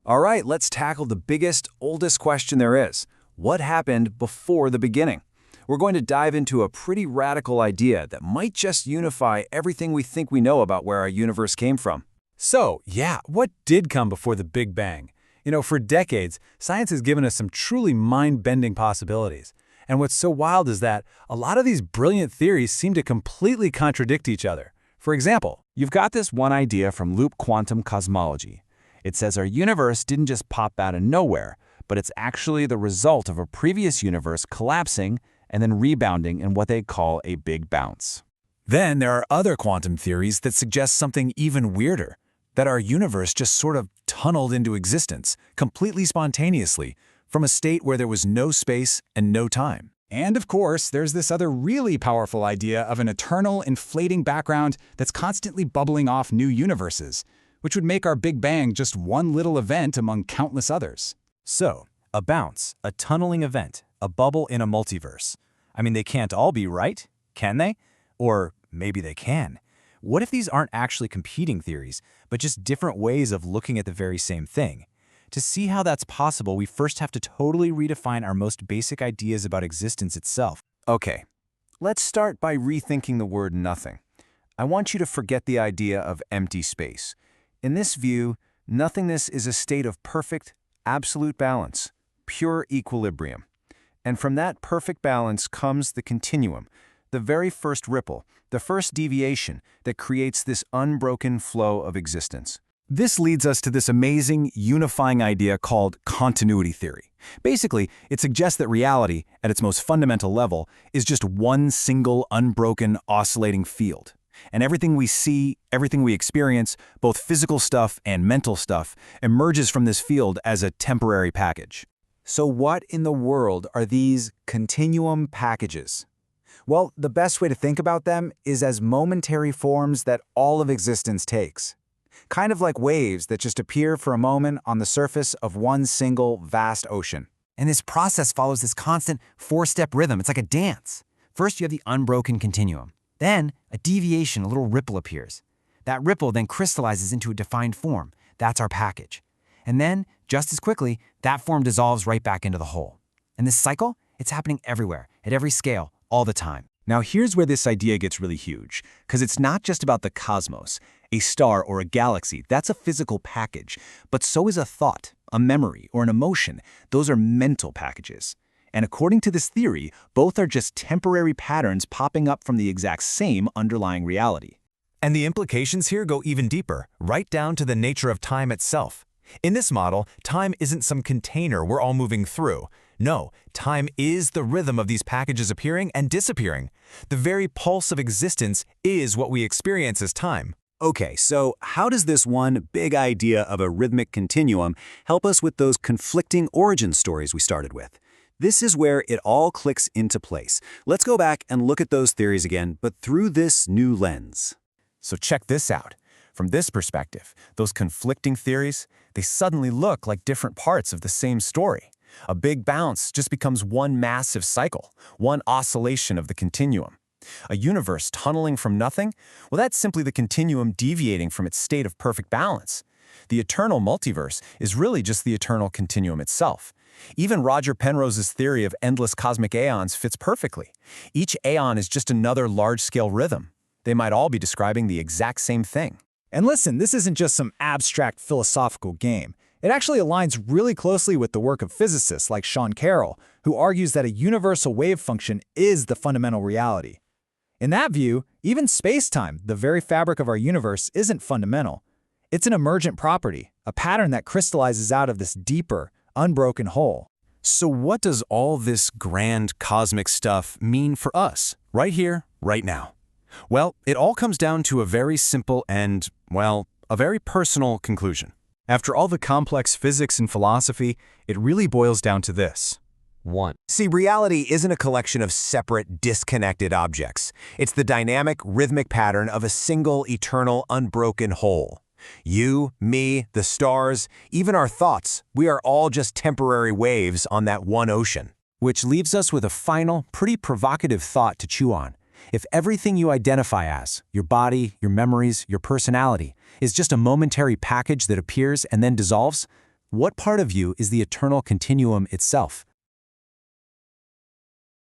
All right, let's tackle the biggest, oldest question there is. What happened before the beginning? We're going to dive into a pretty radical idea that might just unify everything we think we know about where our universe came from. So, yeah, what did come before the Big Bang? For decades, science has given us some truly mind-bending possibilities. And what's so wild is that a lot of these brilliant theories seem to completely contradict each other. For example, You've got this one idea from loop quantum cosmology. It says our universe didn't just pop out of nowhere, but it's actually the result of a previous universe collapsing and then rebounding in what they call a big bounce. then there are other quantum theories that suggest something even weirder, that our universe just sort of tunneled into existence, completely spontaneously, from a state where there was no space and no time. And of course, there's this other really powerful idea of an eternal, inflating background that's constantly bubbling off new universes, which would make our Big Bang just one little event among countless others. So, a bounce, a tunneling event, a bubble in a multiverse. I mean, they can't all be right, can they? Or maybe they can. What if these aren't actually competing theories, but just different ways of looking at the very same thing? To see how that's possible, we first have to totally redefine our most basic ideas about existence itself. Okay, let's start by rethinking the word nothing. I want you to forget the idea of empty space. In this view, nothingness is a state of perfect, absolute balance, pure equilibrium. And from that perfect balance comes the continuum, the very first ripple, the first deviation that creates this unbroken flow of existence. This leads us to this amazing, unifying idea called continuity theory. Basically, it suggests that reality, at its most fundamental level, is just one single, unbroken, oscillating field. And everything we see, everything we experience, both physical stuff and mental stuff, emerges from this field as a temporary package. So what in the world are these continuum packages? Well, the best way to think about them is as momentary forms that all of existence takes. Kind of like waves that just appear for a moment on the surface of one single vast ocean. And this process follows this constant four-step rhythm. It's like a dance. First, you have the unbroken continuum. Then, a deviation, a little ripple appears. That ripple then crystallizes into a defined form. That's our package. And then, just as quickly, that form dissolves right back into the whole. And this cycle, it's happening everywhere, at every scale, all the time. Now here's where this idea gets really huge, because it's not just about the cosmos, a star or a galaxy. That's a physical package, but so is a thought, a memory, or an emotion. Those are mental packages. And according to this theory, both are just temporary patterns popping up from the exact same underlying reality. And the implications here go even deeper, right down to the nature of time itself. In this model, time isn't some container we're all moving through. No, time is the rhythm of these packages appearing and disappearing. The very pulse of existence is what we experience as time. Okay, so how does this one big idea of a rhythmic continuum help us with those conflicting origin stories we started with? This is where it all clicks into place. Let's go back and look at those theories again, but through this new lens. So check this out. From this perspective, those conflicting theories, they suddenly look like different parts of the same story. A big bounce just becomes one massive cycle, one oscillation of the continuum. A universe tunneling from nothing? Well, that's simply the continuum deviating from its state of perfect balance. The eternal multiverse is really just the eternal continuum itself. Even Roger Penrose's theory of endless cosmic aeons fits perfectly. Each aeon is just another large-scale rhythm. They might all be describing the exact same thing. And listen, this isn't just some abstract philosophical game. It actually aligns really closely with the work of physicists like Sean Carroll, who argues that a universal wave function is the fundamental reality. In that view, even space-time, the very fabric of our universe, isn't fundamental. It's an emergent property, a pattern that crystallizes out of this deeper, unbroken whole. So what does all this grand cosmic stuff mean for us, right here, right now? Well, it all comes down to a very simple and, well, a very personal conclusion. After all the complex physics and philosophy, it really boils down to this. 1. See, reality isn't a collection of separate, disconnected objects. It's the dynamic, rhythmic pattern of a single, eternal, unbroken whole. You, me, the stars, even our thoughts, we are all just temporary waves on that one ocean. Which leaves us with a final, pretty provocative thought to chew on. If everything you identify as, your body, your memories, your personality, is just a momentary package that appears and then dissolves, What part of you is the eternal continuum itself?